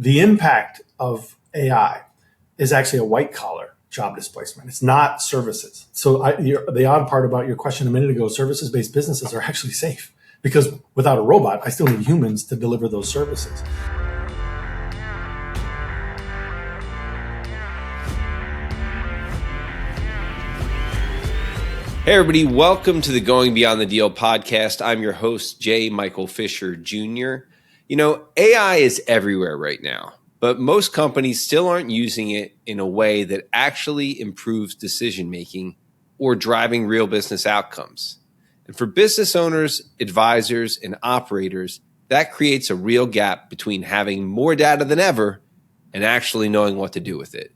the impact of AI is actually a white collar job displacement. It's not services. So the odd part about your question a minute ago, services-based businesses are actually safe because without a robot, I still need humans to deliver those services. Hey everybody, welcome to the Going Beyond the Deal podcast. I'm your host, J. Michael Fischer Jr. You know, AI is everywhere right now, but most companies still aren't using it in a way that actually improves decision-making or driving real business outcomes. And for business owners, advisors, and operators, that creates a real gap between having more data than ever and actually knowing what to do with it.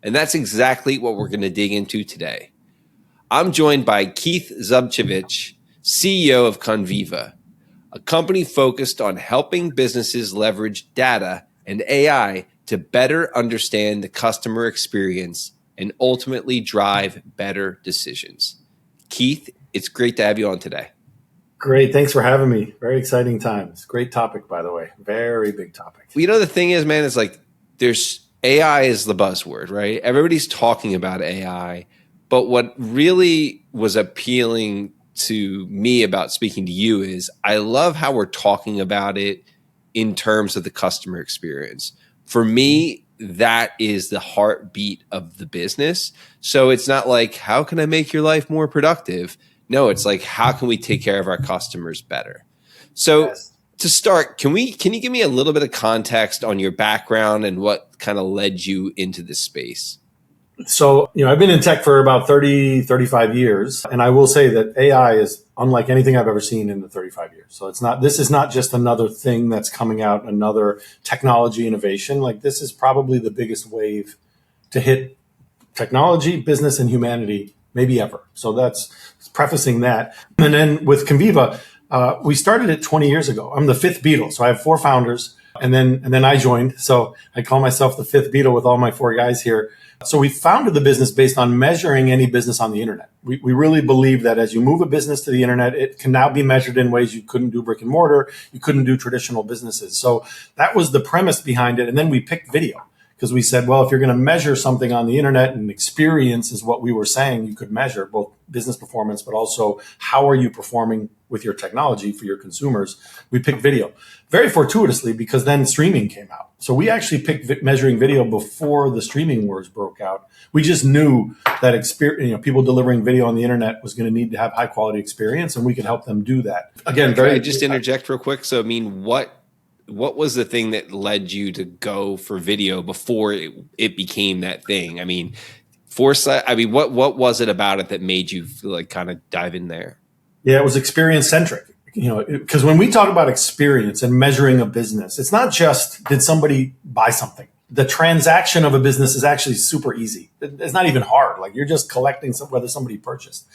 And that's exactly what we're going to dig into today. I'm joined by Keith Zubchevich, CEO of Conviva, a company focused on helping businesses leverage data and AI to better understand the customer experience and ultimately drive better decisions. Keith, it's great to have you on today. Great. Thanks for having me. Very exciting times. Great topic, by the way. Very big topic. Well, you know, the thing is, man, it's like there's AI is the buzzword, right? Everybody's talking about AI. But what really was appealing to me about speaking to you is I love how we're talking about it in terms of the customer experience. For me, that is the heartbeat of the business. So it's not like, how can I make your life more productive? No, it's like, how can we take care of our customers better? So yes. To start, can you give me a little bit of context on your background and what kind of led you into this space? So, I've been in tech for about 30, 35 years. And I will say that AI is unlike anything I've ever seen in the 35 years. So this is not just another thing that's coming out, another technology innovation. Like this is probably the biggest wave to hit technology, business, and humanity, maybe ever. So that's prefacing that. And then with Conviva, we started it 20 years ago. I'm the fifth Beatle. So I have four founders and then I joined. So I call myself the fifth Beatle with all my four guys here. So we founded the business based on measuring any business on the internet. We really believe that as you move a business to the internet, it can now be measured in ways you couldn't do brick and mortar, you couldn't do traditional businesses. So that was the premise behind it. And then we picked video because we said, well, if you're going to measure something on the internet, and experience is what we were saying you could measure, both business performance, but also how are you performing with your technology for your consumers, we picked video. Very fortuitously, because then streaming came out. So we actually picked measuring video before the streaming wars broke out. We just knew that people delivering video on the internet was going to need to have high quality experience, and we could help them do that. Again, Can I just interject real quick? So, I mean, what was the thing that led you to go for video before it became that thing? I mean, foresight. I mean, what was it about it that made you like kind of dive in there? Yeah, it was experience centric. Because when we talk about experience and measuring a business, it's not just did somebody buy something. The transaction of a business is actually super easy. It's not even hard. Like you're just collecting whether somebody purchased.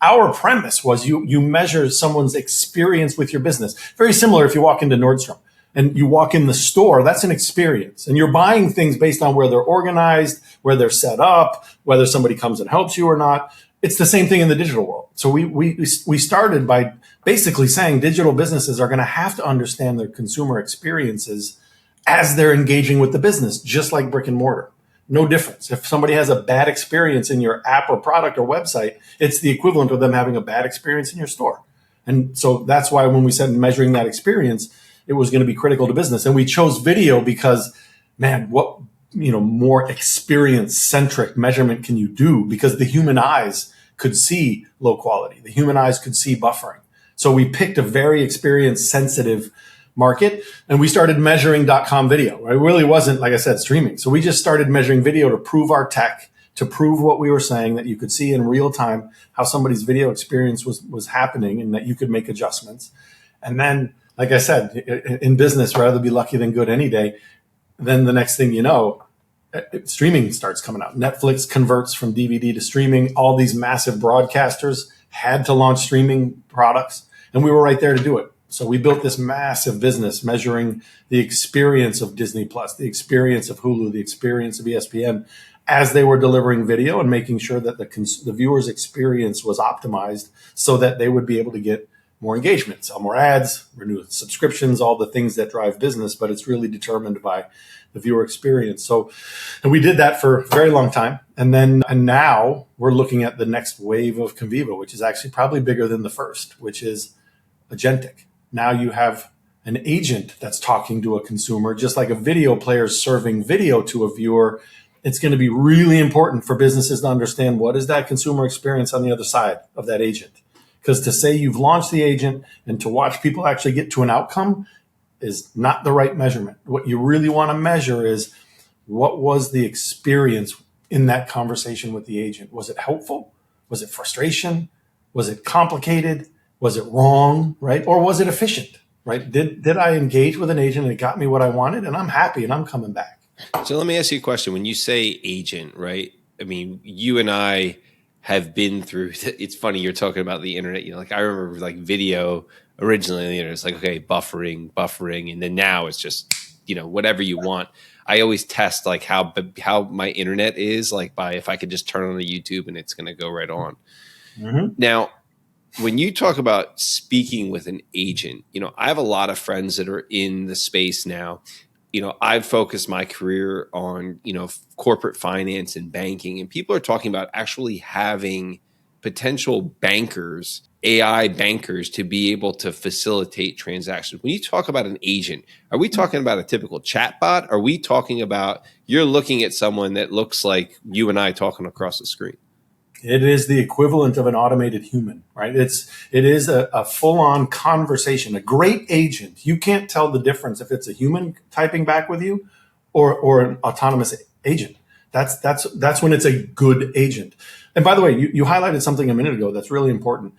Our premise was you measure someone's experience with your business. Very similar if you walk into Nordstrom and you walk in the store, that's an experience. And you're buying things based on where they're organized, where they're set up, whether somebody comes and helps you or not. It's the same thing in the digital world. So we started by basically saying digital businesses are going to have to understand their consumer experiences as they're engaging with the business, just like brick and mortar. No difference. If somebody has a bad experience in your app or product or website, it's the equivalent of them having a bad experience in your store. And so that's why when we said measuring that experience, it was going to be critical to business. And we chose video because, man, what more experience-centric measurement can you do? Because the human eyes could see low quality. The human eyes could see buffering. So we picked a very experience-sensitive market, and we started measuring .com video. It really wasn't, like I said, streaming. So we just started measuring video to prove our tech, to prove what we were saying, that you could see in real time how somebody's video experience was happening and that you could make adjustments. And then, like I said, in business, rather be lucky than good any day. Then the next thing you know, streaming starts coming out. Netflix converts from DVD to streaming. All these massive broadcasters had to launch streaming products, and we were right there to do it. So we built this massive business measuring the experience of Disney Plus, the experience of Hulu, the experience of ESPN as they were delivering video, and making sure that the viewer's experience was optimized so that they would be able to get more engagement, sell more ads, renew subscriptions, all the things that drive business, but it's really determined by the viewer experience. So, and we did that for a very long time. And now we're looking at the next wave of Conviva, which is actually probably bigger than the first, which is agentic. Now you have an agent that's talking to a consumer, just like a video player serving video to a viewer. It's going to be really important for businesses to understand what is that consumer experience on the other side of that agent. Because to say you've launched the agent and to watch people actually get to an outcome is not the right measurement. What you really want to measure is what was the experience in that conversation with the agent? Was it helpful? Was it frustration? Was it complicated? Was it wrong, right? Or was it efficient, right? Did I engage with an agent and it got me what I wanted and I'm happy and I'm coming back? So let me ask you a question. When you say agent, right? I mean, you and I have been through, it's funny, you're talking about the internet, like I remember like video originally on the internet, it's like, okay, buffering. And then now it's just, whatever you want. I always test like how my internet is like by, if I could just turn on the YouTube and it's going to go right on. Mm-hmm. Now, when you talk about speaking with an agent, I have a lot of friends that are in the space now. I've focused my career on, corporate finance and banking, and people are talking about actually having potential bankers, AI bankers, to be able to facilitate transactions. When you talk about an agent, are we talking about a typical chatbot? Are we talking about you're looking at someone that looks like you and I talking across the screen? It is the equivalent of an automated human, right? It is a full-on conversation. A great agent, you can't tell the difference if it's a human typing back with you or an autonomous agent. That's when it's a good agent. And by the way, you highlighted something a minute ago that's really important.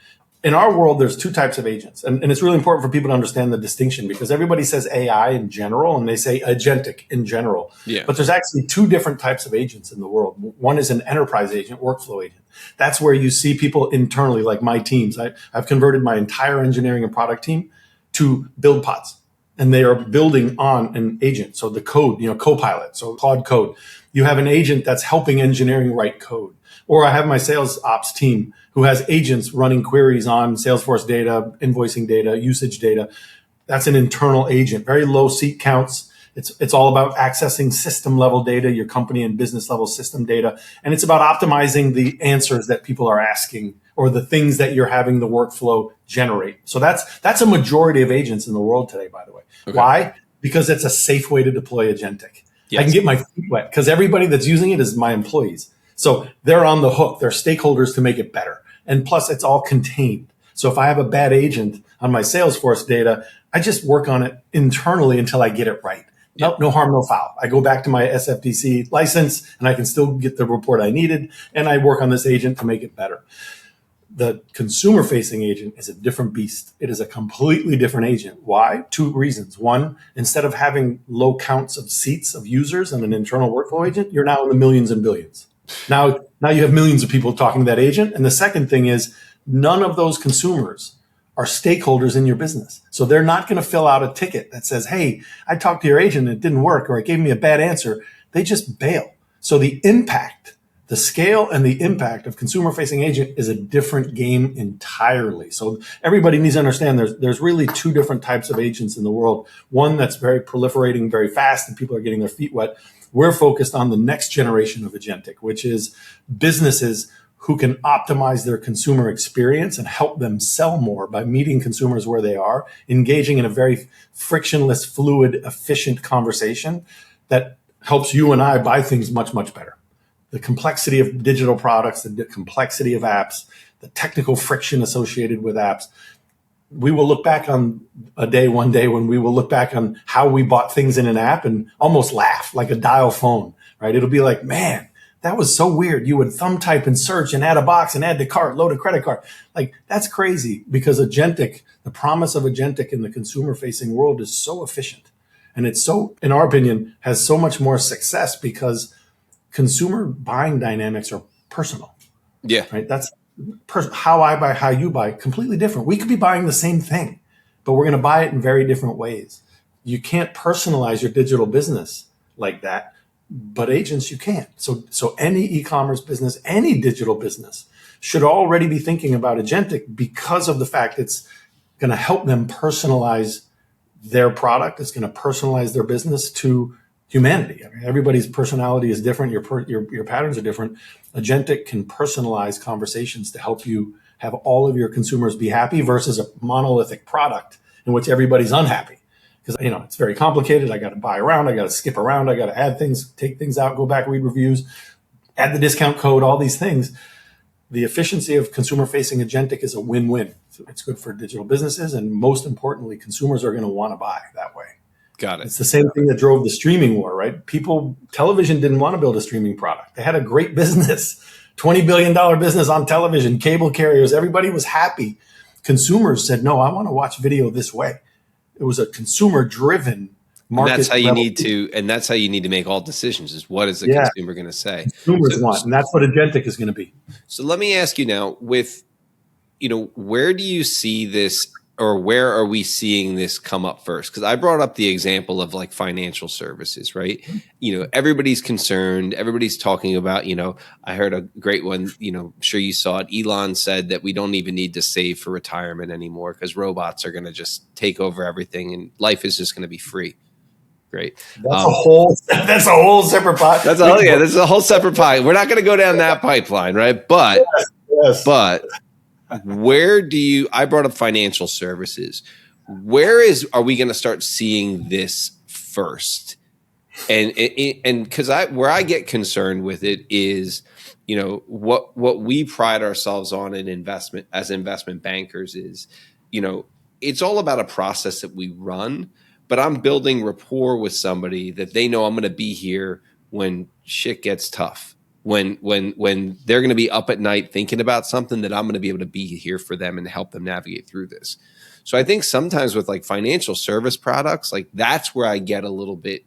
In our world, there's two types of agents. And it's really important for people to understand the distinction because everybody says AI in general and they say agentic in general. Yeah. But there's actually two different types of agents in the world. One is an enterprise agent, workflow agent. That's where you see people internally, like my teams. I've converted my entire engineering and product team to build pods. And they are building on an agent. So the code, Copilot, so Claude Code. You have an agent that's helping engineering write code. Or I have my sales ops team who has agents running queries on Salesforce data, invoicing data, usage data. That's an internal agent, very low seat counts. It's all about accessing system level data, your company and business level system data. And it's about optimizing the answers that people are asking or the things that you're having the workflow generate. So that's a majority of agents in the world today, by the way. Okay. Why? Because it's a safe way to deploy agentic. Yes. I can get my feet wet because everybody that's using it is my employees. So they're on the hook. They're stakeholders to make it better. And plus, it's all contained. So if I have a bad agent on my Salesforce data, I just work on it internally until I get it right. Yep. No harm, no foul. I go back to my SFTC license and I can still get the report I needed. And I work on this agent to make it better. The consumer-facing agent is a different beast. It is a completely different agent. Why? Two reasons. One, instead of having low counts of seats of users and an internal workflow agent, you're now in the millions and billions. Now you have millions of people talking to that agent. And the second thing is none of those consumers are stakeholders in your business. So they're not going to fill out a ticket that says, hey, I talked to your agent and it didn't work, or it gave me a bad answer. They just bail. So the impact, the scale and the impact of consumer-facing agent is a different game entirely. So everybody needs to understand there's really two different types of agents in the world. One that's very proliferating very fast and people are getting their feet wet. We're focused on the next generation of agentic, which is businesses who can optimize their consumer experience and help them sell more by meeting consumers where they are, engaging in a very frictionless, fluid, efficient conversation that helps you and I buy things much, much better. The complexity of digital products, the complexity of apps, the technical friction associated with apps. We will look back on one day when we will look back on how we bought things in an app and almost laugh like a dial phone, right? It'll be like, man, that was so weird. You would thumb type and search and add a box and add to cart, load a credit card. Like that's crazy because agentic, the promise of agentic in the consumer facing world is so efficient. And it's so, in our opinion, has so much more success because consumer buying dynamics are personal. Yeah. Right. That's how I buy, how you buy, completely different. We could be buying the same thing, but we're going to buy it in very different ways. You can't personalize your digital business like that, but agents you can. So any e-commerce business, any digital business should already be thinking about agentic because of the fact it's going to help them personalize their product. It's going to personalize their business to humanity. I mean, everybody's personality is different. Your patterns are different. Agentic can personalize conversations to help you have all of your consumers be happy versus a monolithic product in which everybody's unhappy. Because, it's very complicated. I got to buy around. I got to skip around. I got to add things, take things out, go back, read reviews, add the discount code, all these things. The efficiency of consumer-facing agentic is a win-win. So it's good for digital businesses, and most importantly, consumers are going to want to buy that way. Got it. It's the same thing that drove the streaming war, right? Television didn't want to build a streaming product. They had a great business, $20 billion business on television, cable carriers. Everybody was happy. Consumers said, no, I want to watch video this way. It was a consumer-driven market. And that's how you need to make all decisions is what is the consumer going to say? Consumers want, and that's what agentic is going to be. So let me ask you now with, where do you see this or where are we seeing this come up first? Because I brought up the example of like financial services, right? Everybody's concerned. Everybody's talking about, I heard a great one, I'm sure you saw it. Elon said that we don't even need to save for retirement anymore because robots are going to just take over everything and life is just going to be free. Great. That's a whole separate pie. This is a whole separate pie. We're not going to go down that pipeline, right? But, but where I brought up financial services. Are we going to start seeing this first? And because where I get concerned with it is, what we pride ourselves on in investment as investment bankers is, it's all about a process that we run. But I'm building rapport with somebody that they know I'm going to be here when shit gets tough. When they're going to be up at night thinking about something, that I'm going to be able to be here for them and help them navigate through this. So I think sometimes with like financial service products, like that's where I get a little bit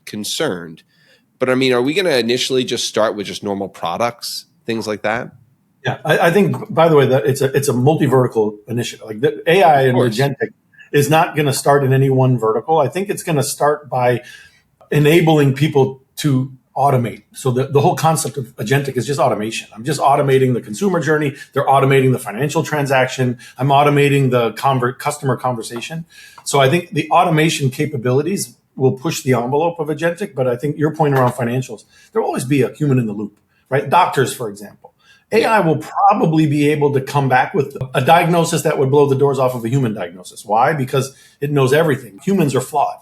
concerned. But I mean, are we going to initially just start with just normal products, things like that? Yeah, I think, by the way, that it's a multi-vertical initiative. Like the AI and agentic is not going to start in any one vertical. I think it's going to start by enabling people to automate. So the whole concept of agentic is just automation. I'm just automating the consumer journey. They're automating the financial transaction. I'm automating the customer conversation. So I think the automation capabilities will push the envelope of agentic. But I think your point around financials, there will always be a human in the loop, right? Doctors, for example. AI will probably be able to come back with a diagnosis that would blow the doors off of a human diagnosis. Why? Because it knows everything. Humans are flawed,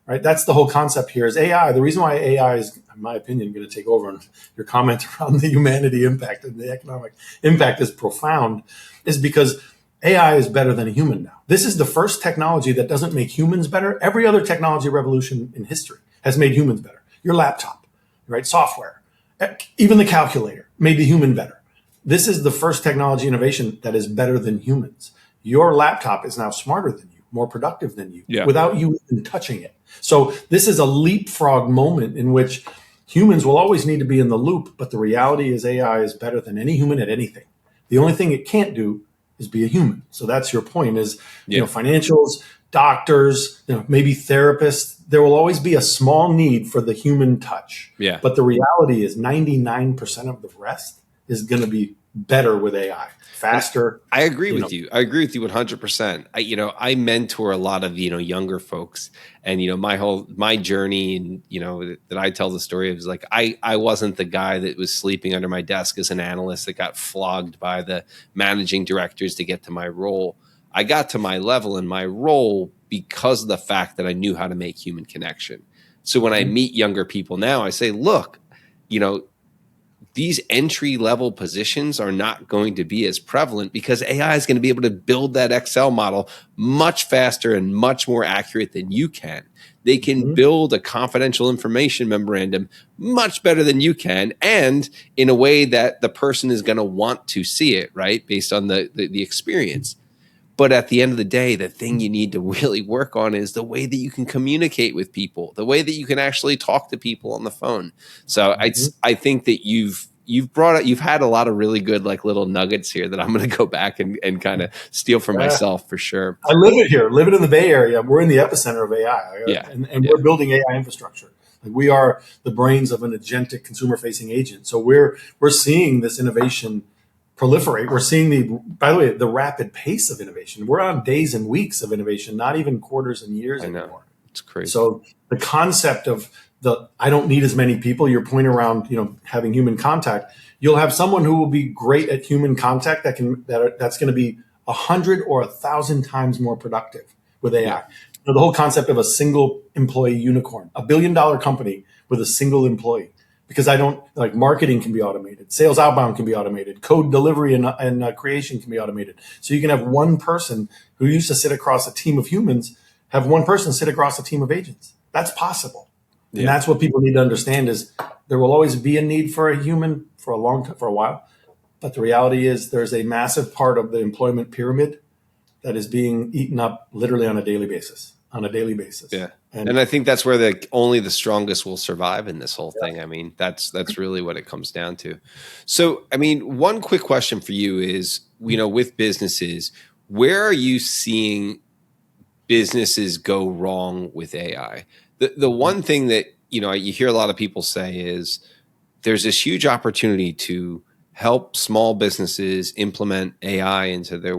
right? That's the whole concept here is AI. The reason why AI is, in my opinion, going to take over, and your comment around the humanity impact and the economic impact is profound, is because AI is better than a human now. This is the first technology that doesn't make humans better. Every other technology revolution in history has made humans better. Your laptop, right? Software, even the calculator made the human better. This is the first technology innovation that is better than humans. Your laptop is now smarter than you, more productive than you, without you even touching it. So this is a leapfrog moment in which humans will always need to be in the loop, but the reality is AI is better than any human at anything. The only thing it can't do is be a human. So that's your point is, financials, doctors, maybe therapists, there will always be a small need for the human touch. Yeah. But the reality is 99% of the rest is going to be better with AI, faster. I agree with you. I agree with you 100%. I mentor a lot of, younger folks, and, my journey, and, that I tell the story of is like, I wasn't the guy that was sleeping under my desk as an analyst that got flogged by the managing directors to get to my role. I got to my level in my role because of the fact that I knew how to make human connection. So when I meet younger people now, I say, look, these entry-level positions are not going to be as prevalent because AI is going to be able to build that Excel model much faster and much more accurate than you can. They can build a confidential information memorandum much better than you can, and in a way that the person is going to want to see it, right, based on the experience. But at the end of the day, the thing you need to really work on is the way that you can communicate with people, the way that you can actually talk to people on the phone. So I think that you've had a lot of really good little nuggets here that I'm going to go back and kind of steal for myself for sure. I live it here, live it in the Bay Area. We're in the epicenter of AI, and we're building AI infrastructure. Like we are the brains of an agentic consumer-facing agent. So we're seeing this innovation proliferate. We're seeing by the way, the rapid pace of innovation. We're on days and weeks of innovation, not even quarters and years anymore. It's crazy. So the concept of I don't need as many people, your point around, having human contact, you'll have someone who will be great at human contact that's going to be 100 or 1,000 times more productive with AI. Yeah. The whole concept of a single employee unicorn, $1 billion company with a single employee. Because marketing can be automated, sales outbound can be automated, code delivery and creation can be automated. So you can have one person who used to sit across a team of humans, have one person sit across a team of agents. That's possible. And that's what people need to understand is there will always be a need for a human for a while. But the reality is there's a massive part of the employment pyramid that is being eaten up literally on a daily basis. Yeah. And I think that's where only the strongest will survive in this whole thing. I mean, that's really what it comes down to. So, I mean, one quick question for you is, with businesses, where are you seeing businesses go wrong with AI? The one thing that, you hear a lot of people say is there's this huge opportunity to help small businesses implement AI into their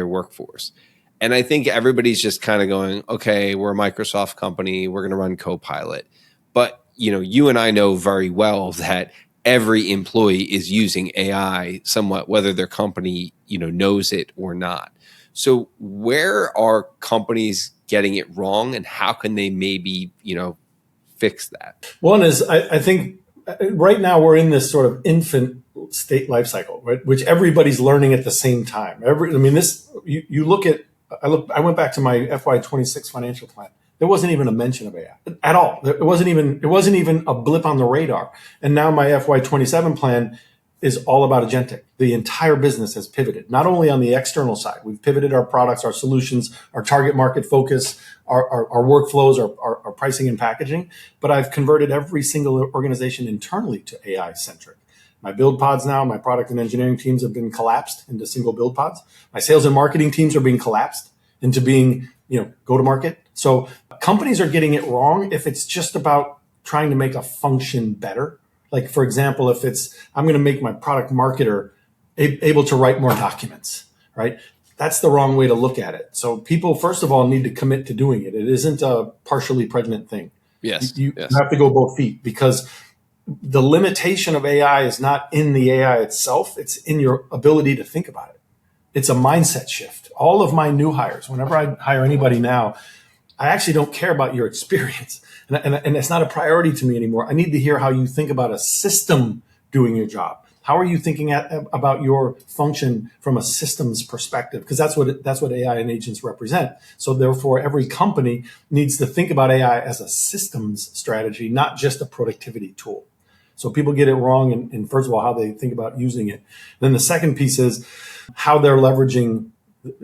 workforce. And I think everybody's just kind of going, okay, we're a Microsoft company, we're going to run Copilot. But, you and I know very well that every employee is using AI somewhat, whether their company, knows it or not. So where are companies getting it wrong and how can they maybe, fix that? One is, I think right now we're in this sort of infant state life cycle, right? Which everybody's learning at the same time. You look at, I went back to my FY26 financial plan. There wasn't even a mention of AI at all. It wasn't even a blip on the radar. And now my FY27 plan is all about agentic. The entire business has pivoted, not only on the external side. We've pivoted our products, our solutions, our target market focus, our workflows, our pricing and packaging. But I've converted every single organization internally to AI centric. My build pods now, my product and engineering teams have been collapsed into single build pods. My sales and marketing teams are being collapsed into being, go to market. So companies are getting it wrong if it's just about trying to make a function better. Like, for example, if I'm going to make my product marketer able to write more documents, right? That's the wrong way to look at it. So people, first of all, need to commit to doing it. It isn't a partially pregnant thing. Yes. You have to go both feet because the limitation of AI is not in the AI itself. It's in your ability to think about it. It's a mindset shift. All of my new hires, whenever I hire anybody now, I actually don't care about your experience. And it's not a priority to me anymore. I need to hear how you think about a system doing your job. How are you thinking about your function from a systems perspective? Because that's what AI and agents represent. So therefore, every company needs to think about AI as a systems strategy, not just a productivity tool. So people get it wrong in first of all, how they think about using it. Then the second piece is how they're leveraging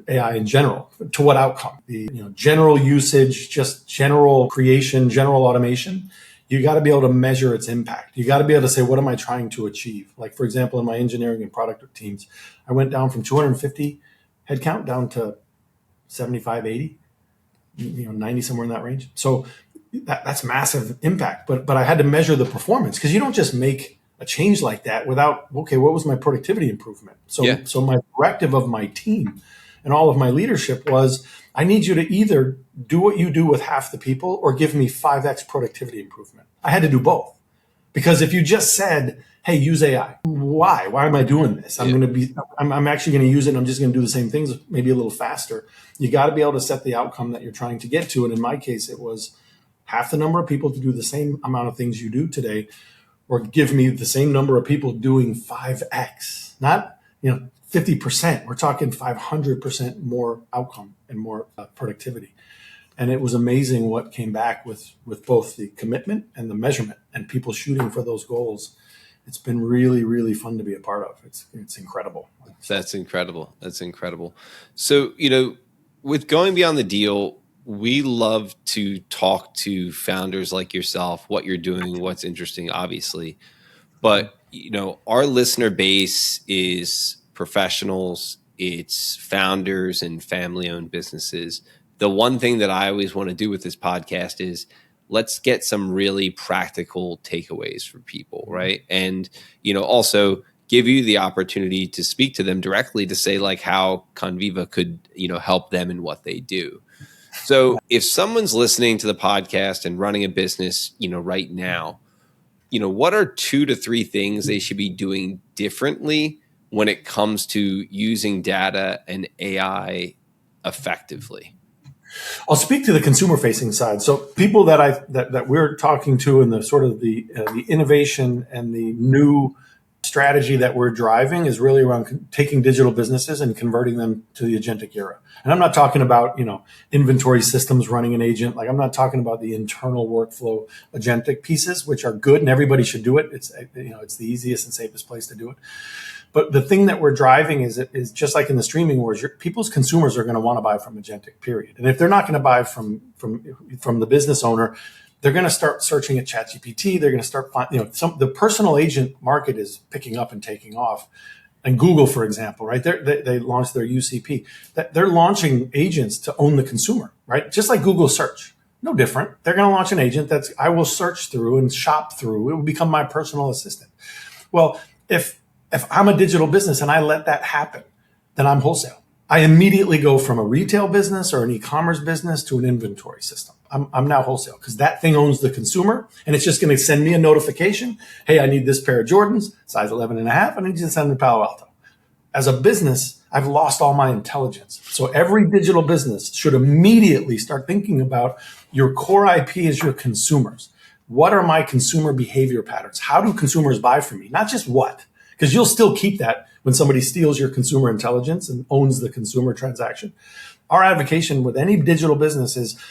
AI in general. To what outcome? The general usage, just general creation, general automation. You got to be able to measure its impact. You got to be able to say, what am I trying to achieve? Like, for example, in my engineering and product teams, I went down from 250 headcount down to 75, 80, 90, somewhere in that range. So that's massive impact. But I had to measure the performance because you don't just make a change like that without, okay, what was my productivity improvement? So my directive of my team and all of my leadership was, I need you to either do what you do with half the people or give me 5x productivity improvement. I had to do both. Because if you just said, hey, use AI, why am I doing this? I'm actually going to use it. And I'm just going to do the same things, maybe a little faster. You got to be able to set the outcome that you're trying to get to. And in my case, it was half the number of people to do the same amount of things you do today, or give me the same number of people doing 5x, not, 50%. We're talking 500% more outcome and more productivity. And it was amazing what came back with both the commitment and the measurement and people shooting for those goals. It's been really, really fun to be a part of. It's incredible. That's incredible. So, with Going Beyond the Deal, we love to talk to founders like yourself, what you're doing, what's interesting, obviously. But, our listener base is professionals, it's founders and family-owned businesses. The one thing that I always want to do with this podcast is let's get some really practical takeaways for people, right? And, also give you the opportunity to speak to them directly to say like how Conviva could, help them in what they do. So if someone's listening to the podcast and running a business, right now, what are 2 to 3 things they should be doing differently when it comes to using data and AI effectively? I'll speak to the consumer-facing side. So people that we're talking to in the sort of the innovation and the new strategy that we're driving is really around taking digital businesses and converting them to the agentic era. And I'm not talking about, inventory systems running an agent. Like I'm not talking about the internal workflow agentic pieces, which are good and everybody should do it. It's, it's the easiest and safest place to do it. But the thing that we're driving is just like in the streaming wars, people's consumers are going to want to buy from agentic, period. And if they're not going to buy from the business owner, they're going to start searching at ChatGPT. They're going to start the personal agent market is picking up and taking off. And Google, for example, right? They launched their UCP. They're launching agents to own the consumer, right? Just like Google search. No different. They're going to launch an agent I will search through and shop through. It will become my personal assistant. Well, if I'm a digital business and I let that happen, then I'm wholesale. I immediately go from a retail business or an e-commerce business to an inventory system. I'm now wholesale because that thing owns the consumer and it's just going to send me a notification. Hey, I need this pair of Jordans, size 11 and a half. I need you to send me to Palo Alto. As a business, I've lost all my intelligence. So every digital business should immediately start thinking about your core IP is your consumers. What are my consumer behavior patterns? How do consumers buy from me? Not just what. Because you'll still keep that when somebody steals your consumer intelligence and owns the consumer transaction. Our advocacy with any digital business is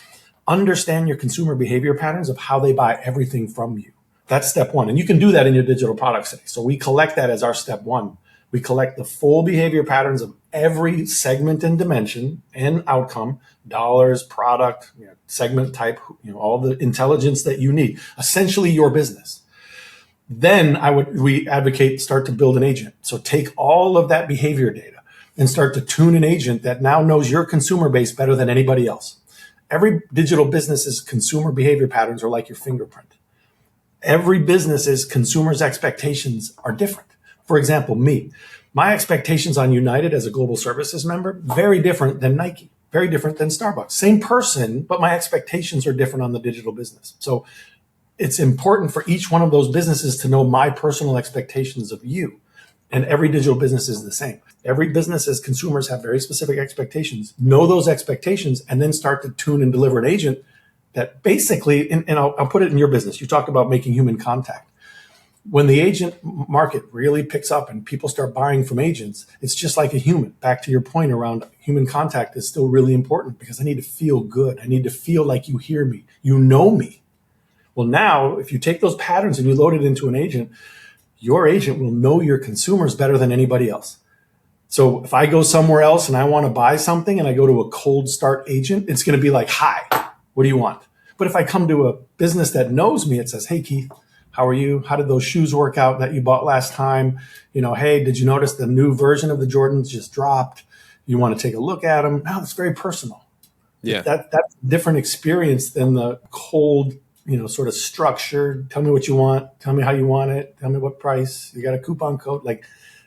understand your consumer behavior patterns of how they buy everything from you. That's step one. And you can do that in your digital products today. So we collect that as our step one. We collect the full behavior patterns of every segment and dimension and outcome, dollars, product, segment type, all the intelligence that you need, essentially your business. Then we advocate start to build an agent. So take all of that behavior data and start to tune an agent that now knows your consumer base better than anybody else. Every digital business's consumer behavior patterns are like your fingerprint. Every business's consumers' expectations are different. For example, my expectations on United as a global services member, very different than Nike, very different than Starbucks. Same person, but my expectations are different on the digital business. So it's important for each one of those businesses to know my personal expectations of you. And every digital business is the same. Every business's consumers have very specific expectations. Know those expectations and then start to tune and deliver an agent that basically, and I'll put it in your business. You talked about making human contact. When the agent market really picks up and people start buying from agents, it's just like a human. Back to your point around human contact is still really important because I need to feel good. I need to feel like you hear me. You know me. Well, now, if you take those patterns and you load it into an agent, your agent will know your consumers better than anybody else. So if I go somewhere else and I want to buy something and I go to a cold start agent, it's going to be like, hi, what do you want? But if I come to a business that knows me, it says, hey, Keith, how are you? How did those shoes work out that you bought last time? Hey, did you notice the new version of the Jordans just dropped? You want to take a look at them? Now it's very personal. Yeah. That's a different experience than the cold, sort of structured, tell me what you want, tell me how you want it, tell me what price, you got a coupon code, like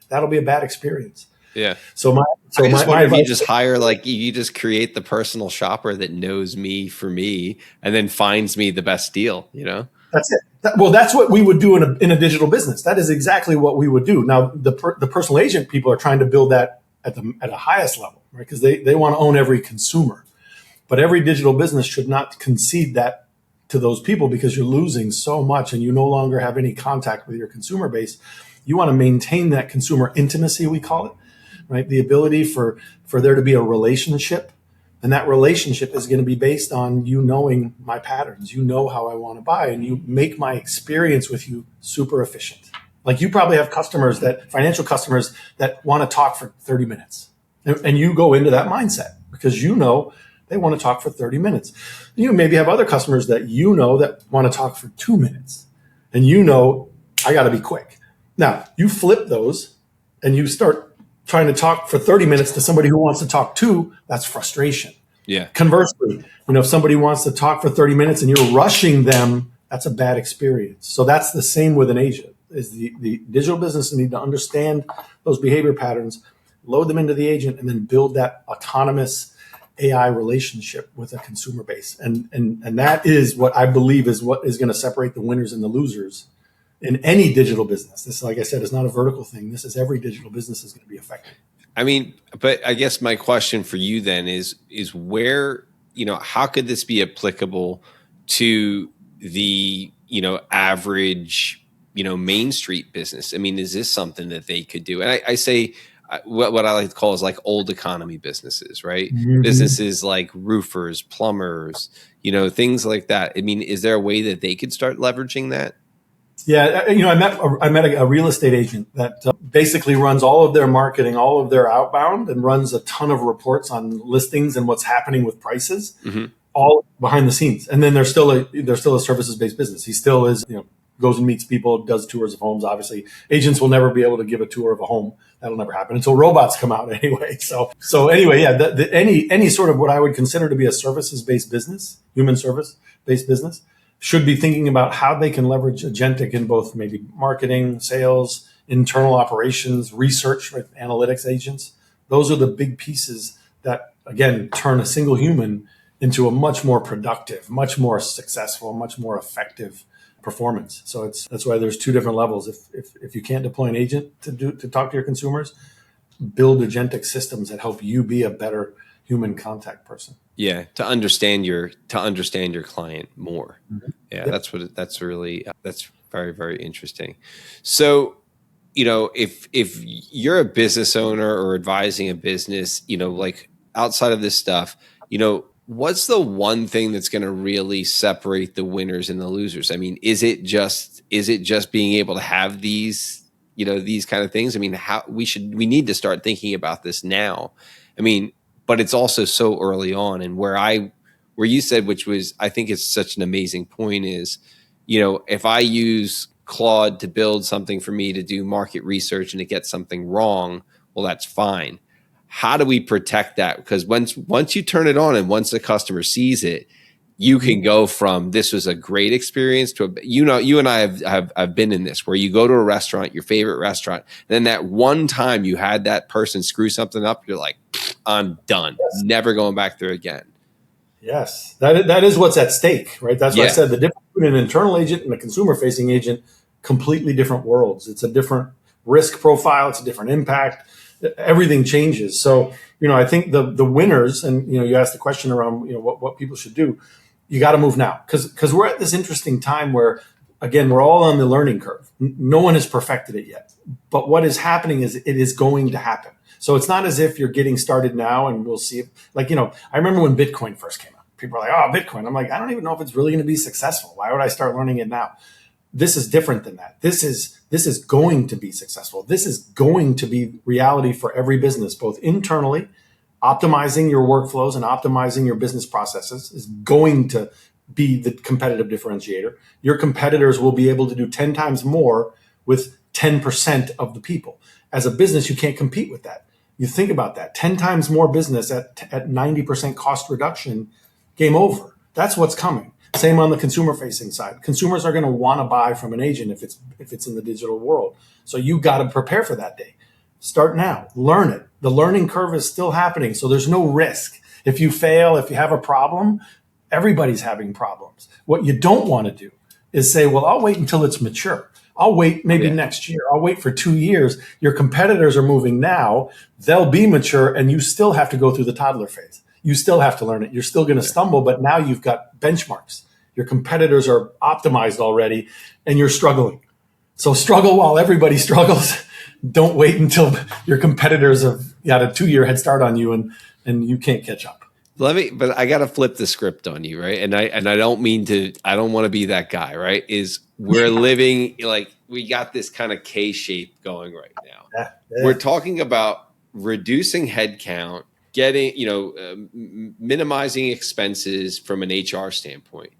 that'll be a bad experience. Yeah. So I just wonder if you just hire, you just create the personal shopper that knows me for me and then finds me the best deal, That's it. That's what we would do in a digital business. That is exactly what we would do. Now, the personal agent people are trying to build that at a highest level, right? Because they want to own every consumer. But every digital business should not concede that to those people because you're losing so much and you no longer have any contact with your consumer base. You want to maintain that consumer intimacy, we call it, right? The ability for there to be a relationship. And that relationship is going to be based on you knowing my patterns. You know how I want to buy and you make my experience with you super efficient. Like you probably have financial customers that want to talk for 30 minutes. And you go into that mindset because they want to talk for 30 minutes. You maybe have other customers that that want to talk for 2 minutes. And I got to be quick. Now, you flip those and you start trying to talk for 30 minutes to somebody who wants to talk too, that's frustration. Yeah. Conversely, if somebody wants to talk for 30 minutes and you're rushing them, that's a bad experience. So that's the same with an agent. is the digital business need to understand those behavior patterns, load them into the agent, and then build that autonomous AI relationship with a consumer base. And that is what I believe is what is going to separate the winners and the losers in any digital business. This, like I said, is not a vertical thing. This is every digital business is going to be affected. I mean, but I guess my question for you then is where, how could this be applicable to the, average, Main Street business? I mean, is this something that they could do? And I say what I like to call is like old economy businesses, right? Mm-hmm. Businesses like roofers, plumbers, things like that. I mean, is there a way that they could start leveraging that? Yeah, I met a real estate agent that basically runs all of their marketing, all of their outbound, and runs a ton of reports on listings and what's happening with prices, mm-hmm. all behind the scenes. And then they're still a services-based business. He still is, goes and meets people, does tours of homes. Obviously, agents will never be able to give a tour of a home. That'll never happen until robots come out anyway. So anyway, yeah, any sort of what I would consider to be a services-based business, human service-based business, should be thinking about how they can leverage agentic in both maybe marketing, sales, internal operations, research, right, analytics agents. Those are the big pieces that, again, turn a single human into a much more productive, much more successful, much more effective performance. So that's why there's two different levels. If you can't deploy an agent to talk to your consumers, build agentic systems that help you be a better human contact person. Yeah, to understand your client more. Mm-hmm. Yeah, yep. That's really that's very, very interesting. So, if you're a business owner or advising a business, like outside of this stuff, what's the one thing that's going to really separate the winners and the losers? I mean, is it just being able to have these, these kind of things? I mean, we need to start thinking about this now. I mean, but it's also so early on. And where you said, which was, I think it's such an amazing point, is, if I use Claude to build something for me to do market research and it gets something wrong, well, that's fine. How do we protect that? Because once you turn it on and once the customer sees it, you can go from this was a great experience to you and I have been in this, where you go to a restaurant, your favorite restaurant, and then that one time you had that person screw something up, you're like, I'm done. Yes. Never going back there again. Yes, that is what's at stake, right? That's why I said the difference between an internal agent and a consumer-facing agent, completely different worlds. It's a different risk profile. It's a different impact. Everything changes. So, I think the winners, and, you asked the question around, what people should do. You got to move now because we're at this interesting time where, again, we're all on the learning curve. No one has perfected it yet. But what is happening is it is going to happen. So it's not as if you're getting started now and we'll see it. Like, I remember when Bitcoin first came out, people are like, oh, Bitcoin. I'm like, I don't even know if it's really going to be successful. Why would I start learning it now? This is different than that. This is going to be successful. This is going to be reality for every business, both internally. Optimizing your workflows and optimizing your business processes is going to be the competitive differentiator. Your competitors will be able to do 10 times more with 10% of the people. As a business, you can't compete with that. You think about that. 10 times more business at 90% cost reduction, game over. That's what's coming. Same on the consumer-facing side. Consumers are going to want to buy from an agent if it's in the digital world. So you got to prepare for that day. Start now. Learn it. The learning curve is still happening, so there's no risk. If you fail, if you have a problem, everybody's having problems. What you don't want to do is say, well, I'll wait until it's mature. I'll wait maybe next year. I'll wait for 2 years. Your competitors are moving now. They'll be mature, and you still have to go through the toddler phase. You still have to learn it. You're still going to stumble, but now you've got benchmarks. Your competitors are optimized already, and you're struggling. So struggle while everybody struggles. Don't wait until your competitors have got a 2-year head start on you and you can't catch up. But I got to flip the script on you, right? And I don't want to be that guy, right? We're living like we got this kind of K-shape going right now. Yeah. We're talking about reducing headcount, getting, minimizing expenses from an HR standpoint.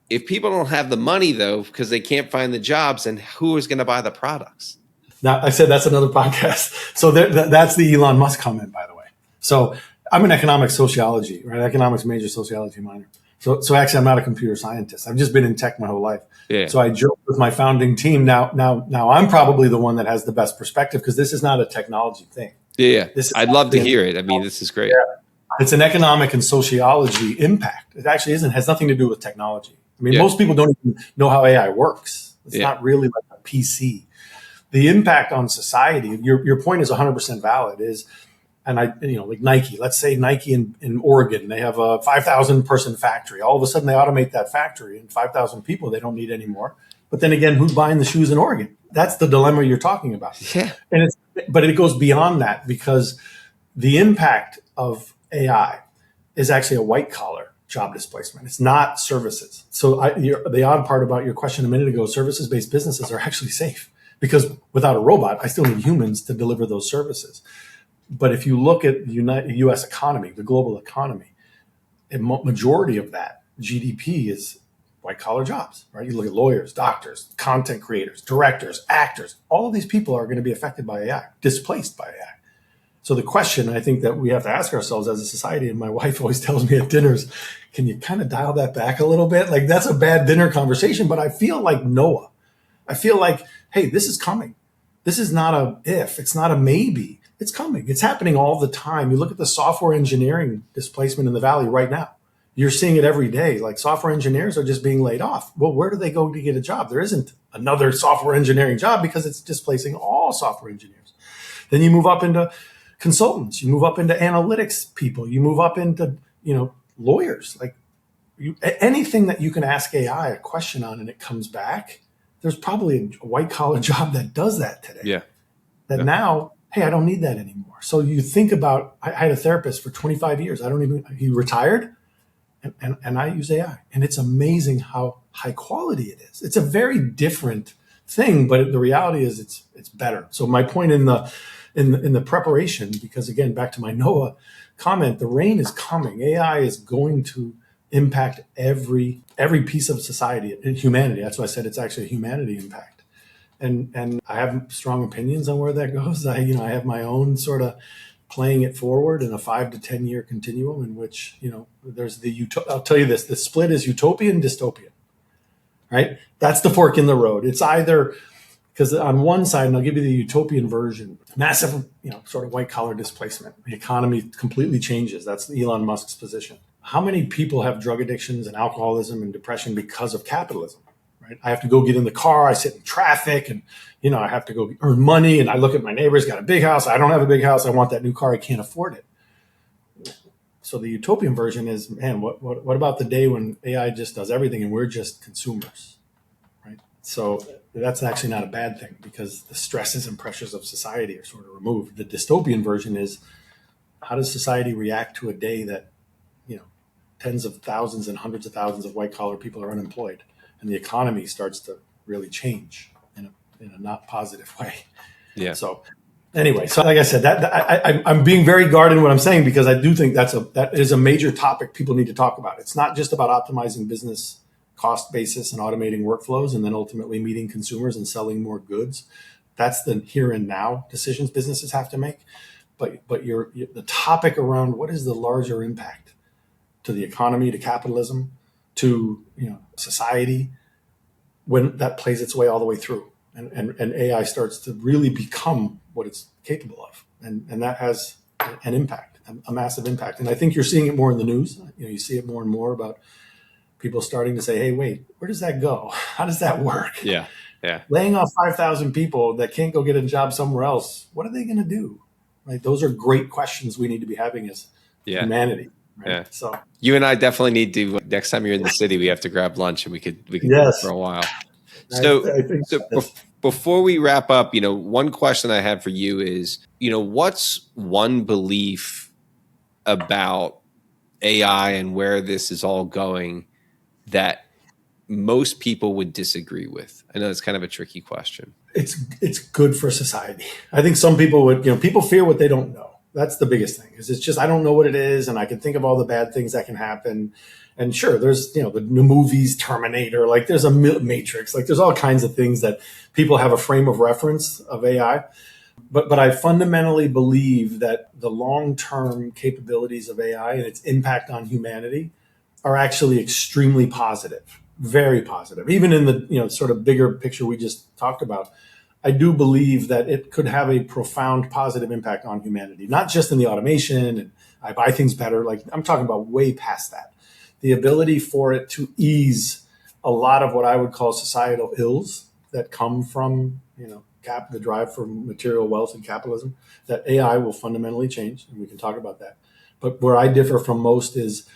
If people don't have the money though, because they can't find the jobs, then who is going to buy the products? Now, I said that's another podcast. So that's the Elon Musk comment, by the way. So I'm an economics sociology, right? Economics major, sociology minor. So actually, I'm not a computer scientist. I've just been in tech my whole life. Yeah. So I joke with my founding team. Now I'm probably the one that has the best perspective because this is not a technology thing. Yeah. This is I'd love to hear it. I mean, this is great. Yeah. It's an economic and sociology impact. It actually isn't, has nothing to do with technology. I mean, most people don't even know how AI works. It's not really like a PC. The impact on society, your point is 100% valid, is, and like Nike, let's say Nike in Oregon, they have a 5,000 person factory. All of a sudden they automate that factory and 5,000 people they don't need anymore. But then again, who's buying the shoes in Oregon? That's the dilemma you're talking about. Yeah. But it goes beyond that because the impact of AI is actually a white collar job displacement. It's not services. So the odd part about your question a minute ago, services-based businesses are actually safe because without a robot, I still need humans to deliver those services. But if you look at the U.S. economy, the global economy, a majority of that GDP is white collar jobs, right? You look at lawyers, doctors, content creators, directors, actors. All of these people are going to be affected by AI, displaced by AI. So the question I think that we have to ask ourselves as a society, and my wife always tells me at dinners, can you kind of dial that back a little bit? Like that's a bad dinner conversation, but I feel like Noah. I feel like, hey, this is coming. This is not a if, it's not a maybe. It's coming. It's happening all the time. You look at the software engineering displacement in the Valley right now. You're seeing it every day. Like software engineers are just being laid off. Well, where do they go to get a job? There isn't another software engineering job because it's displacing all software engineers. Then you move up into consultants, you move up into analytics people, you move up into, lawyers, like anything that you can ask AI a question on and it comes back. There's probably a white collar job that does that today. Yeah. Now, hey, I don't need that anymore. So you think about, I had a therapist for 25 years. He retired and I use AI and it's amazing how high quality it is. It's a very different thing, but the reality is it's better. So my point in the preparation, because again, back to my Noah comment, the rain is coming. AI is going to impact every piece of society and humanity. That's why I said it's actually a humanity impact. And I have strong opinions on where that goes. I have my own sort of playing it forward in a 5 to 10 year continuum in which, there's I'll tell you this, the split is utopian, dystopian, right? That's the fork in the road. It's either, because on one side, and I'll give you the utopian version, massive, sort of white collar displacement. The economy completely changes. That's Elon Musk's position. How many people have drug addictions and alcoholism and depression because of capitalism? Right? I have to go get in the car. I sit in traffic and, I have to go earn money. And I look at my neighbor's got a big house. I don't have a big house. I want that new car. I can't afford it. So the utopian version is, man, what about the day when AI just does everything and we're just consumers, right? So that's actually not a bad thing because the stresses and pressures of society are sort of removed. The dystopian version is, how does society react to a day that, tens of thousands and hundreds of thousands of white collar people are unemployed? And the economy starts to really change in a not positive way. Yeah. So anyway, so like I said, I'm being very guarded in what I'm saying because I do think that is a major topic people need to talk about. It's not just about optimizing business cost basis and automating workflows and then ultimately meeting consumers and selling more goods. That's the here and now decisions businesses have to make. But the topic around what is the larger impact to the economy, to capitalism, to society, when that plays its way all the way through and AI starts to really become what it's capable of. And that has an impact, a massive impact. And I think you're seeing it more in the news. You see it more and more about people starting to say, hey, wait, where does that go? How does that work? Yeah. Yeah. Laying off 5,000 people that can't go get a job somewhere else. What are they going to do? Right. Those are great questions we need to be having as humanity. Right? Yeah. So you and I definitely need to, next time you're in the city, we have to grab lunch and we could yes. for a while. So, before we wrap up, one question I have for you is, what's one belief about AI and where this is all going that most people would disagree with? I know it's kind of a tricky question. It's good for society. I think some people would, people fear what they don't know. That's the biggest thing is it's just, I don't know what it is. And I can think of all the bad things that can happen. And sure, there's, the movies, Terminator, like there's a Matrix, like there's all kinds of things that people have a frame of reference of AI. But I fundamentally believe that the long-term capabilities of AI and its impact on humanity are actually extremely positive, very positive. Even in the sort of bigger picture we just talked about, I do believe that it could have a profound positive impact on humanity, not just in the automation and I buy things better. Like I'm talking about way past that. The ability for it to ease a lot of what I would call societal ills that come from, the drive for material wealth and capitalism, that AI will fundamentally change. And we can talk about that. But where I differ from most is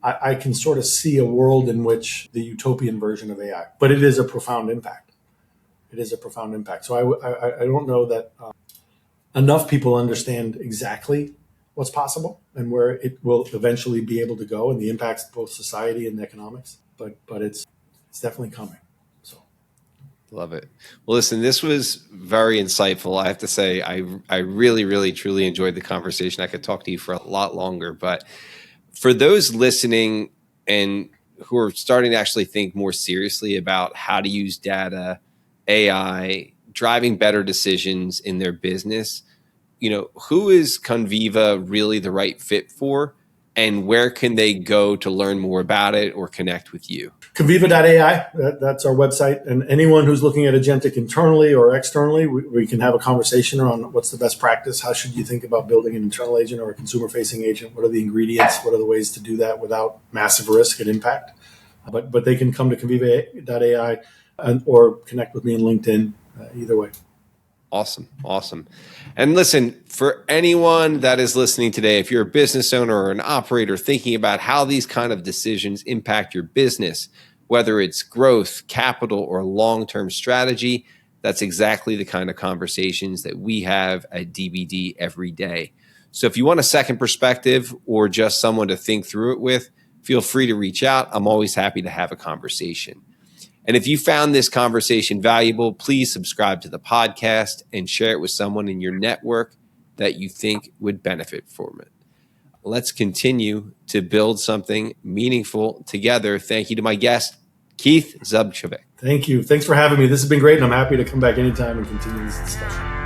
I can sort of see a world in which the utopian version of AI, but it is a profound impact. It is a profound impact. So I don't know that enough people understand exactly what's possible and where it will eventually be able to go and the impacts of both society and economics. But it's definitely coming. So love it. Well, listen, this was very insightful. I have to say, I really, really, truly enjoyed the conversation. I could talk to you for a lot longer, but for those listening and who are starting to actually think more seriously about how to use data, AI, driving better decisions in their business, who is Conviva really the right fit for, and where can they go to learn more about it or connect with you? Conviva.ai, that's our website. And anyone who's looking at agentic internally or externally, we can have a conversation around what's the best practice. How should you think about building an internal agent or a consumer-facing agent? What are the ingredients? What are the ways to do that without massive risk and impact? But they can come to Conviva.ai or connect with me on LinkedIn, either way. Awesome. And listen, for anyone that is listening today, if you're a business owner or an operator thinking about how these kind of decisions impact your business, whether it's growth, capital, or long-term strategy, that's exactly the kind of conversations that we have at DBD every day. So if you want a second perspective or just someone to think through it with, feel free to reach out. I'm always happy to have a conversation. And if you found this conversation valuable, please subscribe to the podcast and share it with someone in your network that you think would benefit from it. Let's continue to build something meaningful together. Thank you to my guest, Keith Zubchevich. Thank you. Thanks for having me. This has been great, and I'm happy to come back anytime and continue this discussion.